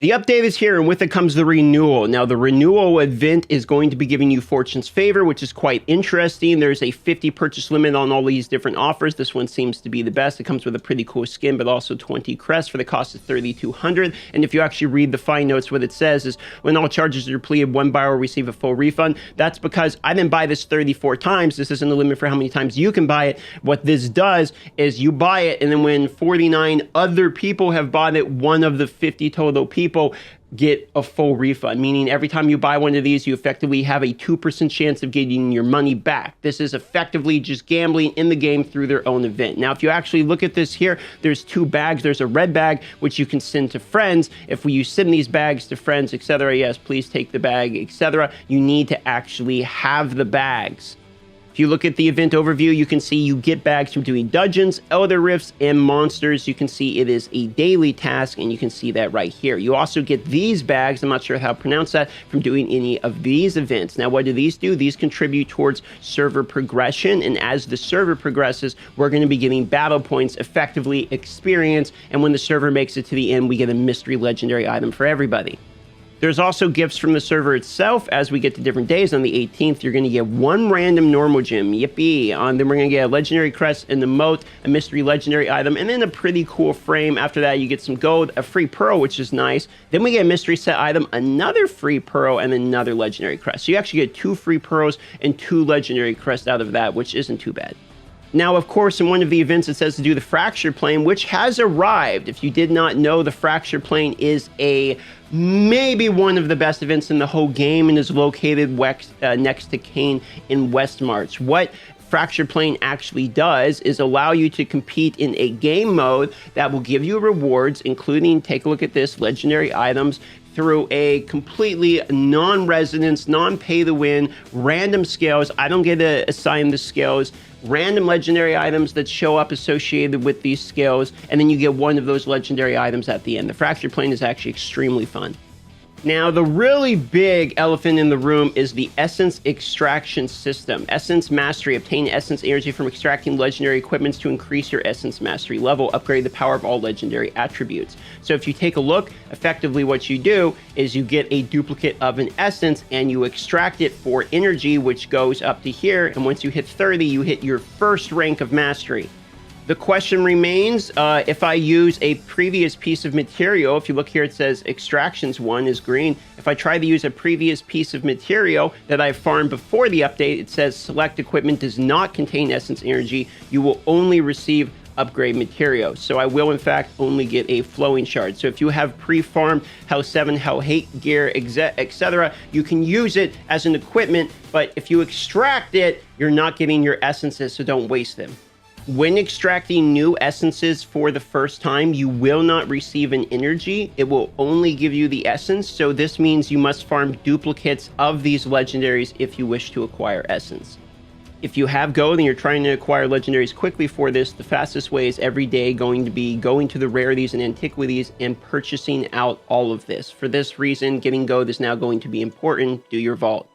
The update is here, and with it comes the renewal. Now, the renewal event is going to be giving you Fortune's Favor, which is quite interesting. There's a 50 purchase limit on all these different offers. This one seems to be the best. It comes with a pretty cool skin, but also 20 crests for the cost of 3,200. And if you actually read the fine notes, what it says is, when all charges are depleted, one buyer will receive a full refund. That's because I didn't buy this 34 times. This isn't a limit for how many times you can buy it. What this does is you buy it, and then when 49 other people have bought it, one of the 50 total people get a full refund, meaning every time you buy one of these, you effectively have a 2% chance of getting your money back. This is effectively just gambling in the game through their own event. Now, if you actually look at this here, there's two bags. There's a red bag, which you can send to friends. If you send these bags to friends, etc., yes, please take the bag, etc., you need to actually have the bags. If you look at the event overview, you can see you get bags from doing dungeons, elder rifts, and monsters. You can see it is a daily task, and you can see that right here. You also get these bags, I'm not sure how to pronounce that, from doing any of these events. Now, what do these do? These contribute towards server progression, and as the server progresses, we're going to be getting battle points, effectively experience, and when the server makes it to the end, we get a mystery legendary item for everybody. There's also gifts from the server itself. As we get to different days, on the 18th, you're going to get one random normal gem. Yippee. Then we're going to get a legendary crest and the moat, a mystery legendary item, and then a pretty cool frame. After that, you get some gold, a free pearl, which is nice. Then we get a mystery set item, another free pearl, and another legendary crest. So you actually get 2 free pearls and 2 legendary crests out of that, which isn't too bad. Now, of course, in one of the events, it says to do the Fracture Plane, which has arrived. If you did not know, the Fracture Plane is maybe one of the best events in the whole game and is located next to Kane in Westmarch. What Fracture Plane actually does is allow you to compete in a game mode that will give you rewards, including, take a look at this, legendary items, through a completely non-resonance, non-pay-to-win, random scales. I don't get to assign the scales. Random legendary items that show up associated with these scales, and then you get one of those legendary items at the end. The Fracture Plane is actually extremely fun. Now, the really big elephant in the room is the Essence Extraction System. Essence Mastery. Obtain Essence energy from extracting legendary equipments to increase your Essence Mastery level. Upgrade the power of all legendary attributes. So if you take a look, effectively what you do is you get a duplicate of an Essence and you extract it for energy, which goes up to here. And once you hit 30, you hit your first rank of Mastery. The question remains, if I use a previous piece of material, if you look here, it says extractions 1 is green. If I try to use a previous piece of material that I farmed before the update, it says select equipment does not contain essence energy. You will only receive upgrade material. So I will in fact only get a flowing shard. So if you have pre-farmed Hell 7, Hell 8 gear, etc., you can use it as an equipment, but if you extract it, you're not getting your essences, so don't waste them. When extracting new essences for the first time, you will not receive an energy. It will only give you the essence. So this means you must farm duplicates of these legendaries if you wish to acquire essence. If you have gold and you're trying to acquire legendaries quickly for this, the fastest way is every day going to be going to the rarities and antiquities and purchasing out all of this. For this reason, getting gold is now going to be important. Do your vault.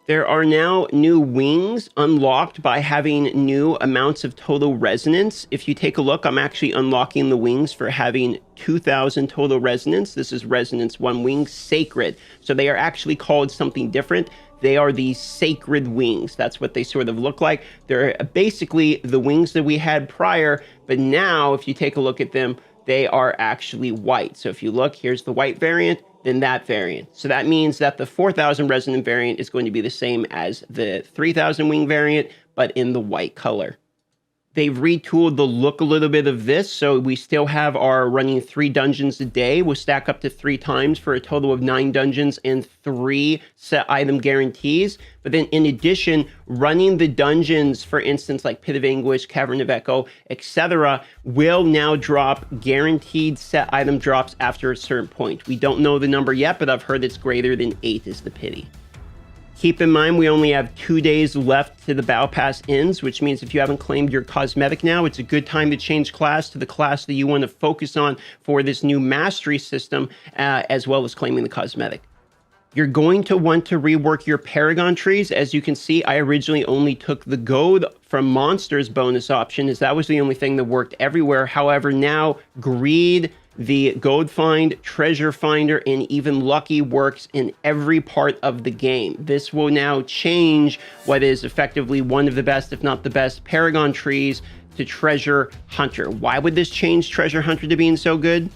There are now new wings unlocked by having new amounts of total resonance. If you take a look, I'm actually unlocking the wings for having 2,000 total resonance. This is resonance 1 wing, sacred. So they are actually called something different. They are the sacred wings. That's what they sort of look like. They're basically the wings that we had prior, but now if you take a look at them, they are actually white. So if you look, here's the white variant, then that variant. So that means that the 4,000 resonant variant is going to be the same as the 3,000 wing variant, but in the white color. They've retooled the look a little bit of this, so we still have our running 3 dungeons a day. We'll stack up to 3 times for a total of 9 dungeons and 3 set item guarantees. But then in addition, running the dungeons, for instance, like Pit of Anguish, Cavern of Echo, etc., will now drop guaranteed set item drops after a certain point. We don't know the number yet, but I've heard it's greater than 8 is the pity. Keep in mind, we only have 2 days left to the Battle Pass ends, which means if you haven't claimed your cosmetic now, it's a good time to change class to the class that you want to focus on for this new mastery system, as well as claiming the cosmetic. You're going to want to rework your Paragon trees. As you can see, I originally only took the gold from Monsters bonus option, as that was the only thing that worked everywhere. However, now Greed, The gold find, treasure finder, and even lucky works in every part of the game. This will now change what is effectively one of the best, if not the best, Paragon trees to treasure hunter. Why would this change treasure hunter to being so good?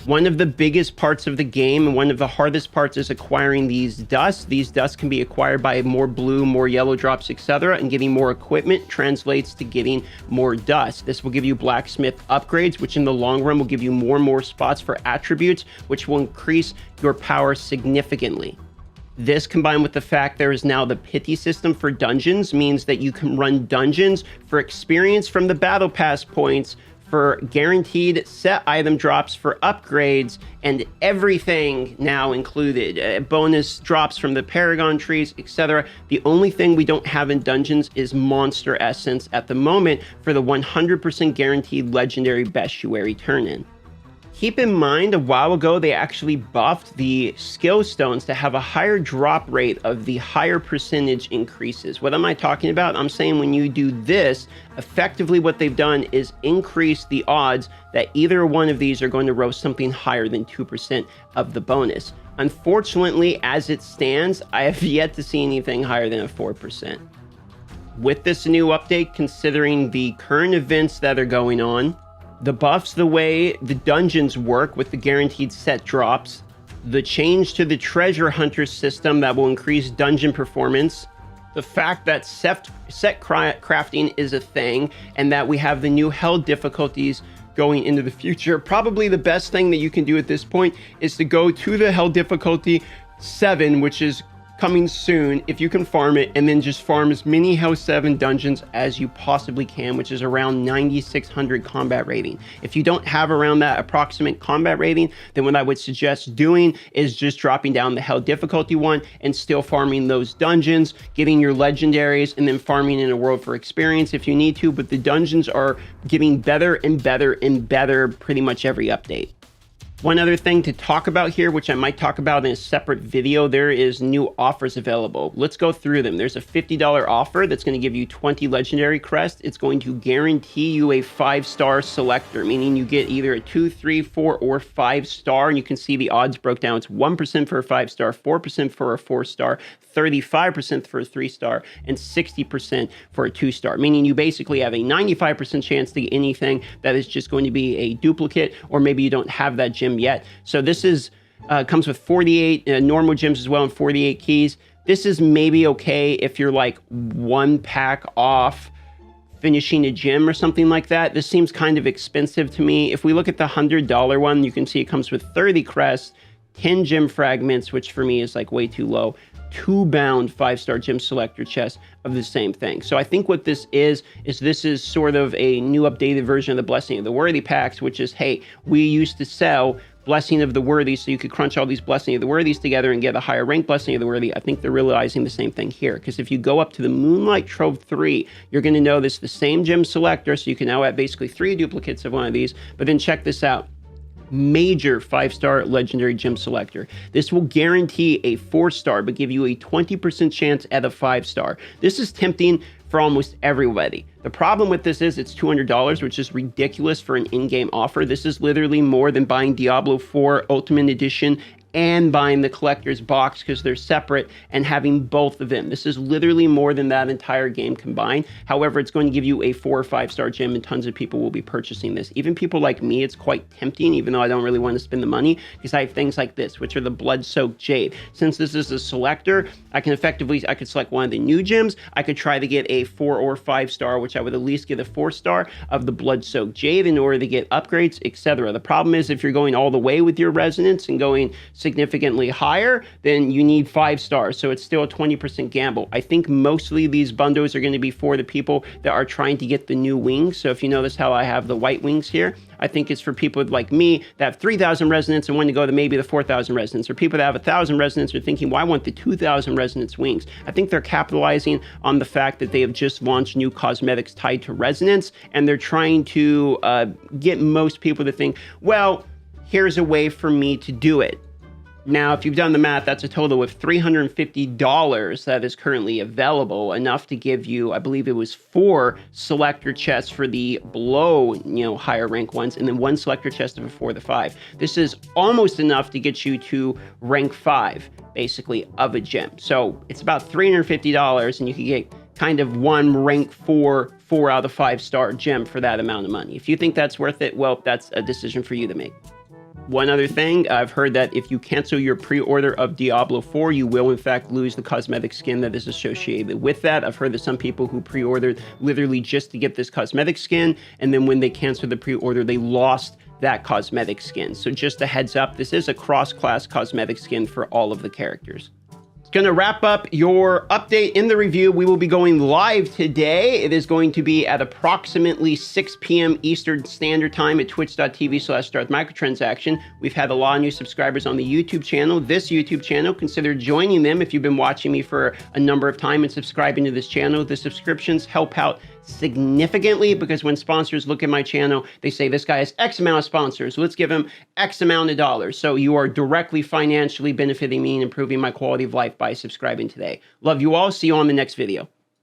One of the biggest parts of the game and one of the hardest parts is acquiring these dusts. These dusts can be acquired by more blue, more yellow drops, etc. And getting more equipment translates to getting more dust. This will give you blacksmith upgrades, which in the long run will give you more and more spots for attributes, which will increase your power significantly. This, combined with the fact there is now the pity system for dungeons, means that you can run dungeons for experience from the battle pass points, for guaranteed set item drops, for upgrades, and everything now included. Bonus drops from the Paragon trees, etc. The only thing we don't have in dungeons is monster essence at the moment for the 100% guaranteed legendary Beshuary turn-in. Keep in mind, a while ago, they actually buffed the skill stones to have a higher drop rate of the higher percentage increases. What am I talking about? I'm saying when you do this, effectively what they've done is increase the odds that either one of these are going to roast something higher than 2% of the bonus. Unfortunately, as it stands, I have yet to see anything higher than a 4%. With this new update, considering the current events that are going on, the buffs, the way the dungeons work with the guaranteed set drops, the change to the treasure hunter system that will increase dungeon performance, the fact that set crafting is a thing, and that we have the new hell difficulties going into the future. Probably the best thing that you can do at this point is to go to the hell difficulty 7, which is coming soon, if you can farm it, and then just farm as many Hell 7 dungeons as you possibly can, which is around 9,600 combat rating. If you don't have around that approximate combat rating, then what I would suggest doing is just dropping down the Hell difficulty 1 and still farming those dungeons, getting your legendaries, and then farming in a world for experience if you need to, but the dungeons are getting better and better and better pretty much every update. One other thing to talk about here, which I might talk about in a separate video, there is new offers available. Let's go through them. There's a $50 offer that's going to give you 20 legendary crests. It's going to guarantee you a 5-star selector, meaning you get either a 2, 3, 4, or 5-star, and you can see the odds broke down. It's 1% for a 5-star, 4% for a 4-star, 35% for a 3-star, and 60% for a 2-star, meaning you basically have a 95% chance to get anything that is just going to be a duplicate, or maybe you don't have that gem yet. So this is comes with 48 normal gems as well and 48 keys. This is maybe okay if you're like 1 pack off finishing a gem or something like that. This seems kind of expensive to me. If we look at the $100 one, you can see it comes with 30 crests, 10 gem fragments, which for me is like way too low, 2 bound 5-star gem selector chests of the same thing. So I think what this is this is sort of a new updated version of the Blessing of the Worthy packs, which is, hey, we used to sell Blessing of the Worthy so you could crunch all these Blessing of the Worthies together and get a higher rank Blessing of the Worthy. I think they're realizing the same thing here, because if you go up to the Moonlight Trove 3, you're going to notice the same gem selector, so you can now have basically 3 duplicates of one of these. But then check this out. Major 5-star legendary gem selector. This will guarantee a 4-star but give you a 20% chance at a 5-star. This is tempting for almost everybody. The problem with this is it's $200, which is ridiculous for an in-game offer. This is literally more than buying Diablo 4 Ultimate Edition and buying the collector's box, because they're separate, and having both of them. This is literally more than that entire game combined. However, it's going to give you a 4 or 5-star gem, and tons of people will be purchasing this. Even people like me, it's quite tempting, even though I don't really want to spend the money, because I have things like this, which are the Blood-Soaked Jade. Since this is a selector, I could select one of the new gems. I could try to get a 4 or 5-star, which I would at least get a 4-star of the Blood-Soaked Jade in order to get upgrades, etc. The problem is if you're going all the way with your resonance and going significantly higher, then you need 5 stars. So it's still a 20% gamble. I think mostly these bundles are going to be for the people that are trying to get the new wings. So if you notice how I have the white wings here, I think it's for people like me that have 3,000 resonance and want to go to maybe the 4,000 resonance, or people that have 1,000 resonance are thinking, well, I want the 2,000 resonance wings. I think they're capitalizing on the fact that they have just launched new cosmetics tied to resonance, and they're trying to get most people to think, well, here's a way for me to do it. Now, if you've done the math, that's a total of $350 that is currently available, enough to give you, I believe it was 4 selector chests for the below, higher rank ones, and then 1 selector chest for the 5. This is almost enough to get you to rank 5, basically, of a gem. So it's about $350, and you can get kind of 1 rank 4 out of 5-star gem for that amount of money. If you think that's worth it, well, that's a decision for you to make. One other thing, I've heard that if you cancel your pre-order of Diablo 4, you will in fact lose the cosmetic skin that is associated with that. I've heard that some people who pre-ordered literally just to get this cosmetic skin, and then when they canceled the pre-order, they lost that cosmetic skin. So just a heads up, this is a cross-class cosmetic skin for all of the characters. Going to wrap up your update in the review. We will be going live today. It is going to be at approximately 6 p.m. Eastern Standard Time at twitch.tv/StartMicrotransaction. We've had a lot of new subscribers on the YouTube channel. This YouTube channel, consider joining them if you've been watching me for a number of time and subscribing to this channel. The subscriptions help out significantly, because when sponsors look at my channel, they say this guy has X amount of sponsors, let's give him X amount of dollars. So you are directly financially benefiting me and improving my quality of life by subscribing today. Love you all. See you on the next video.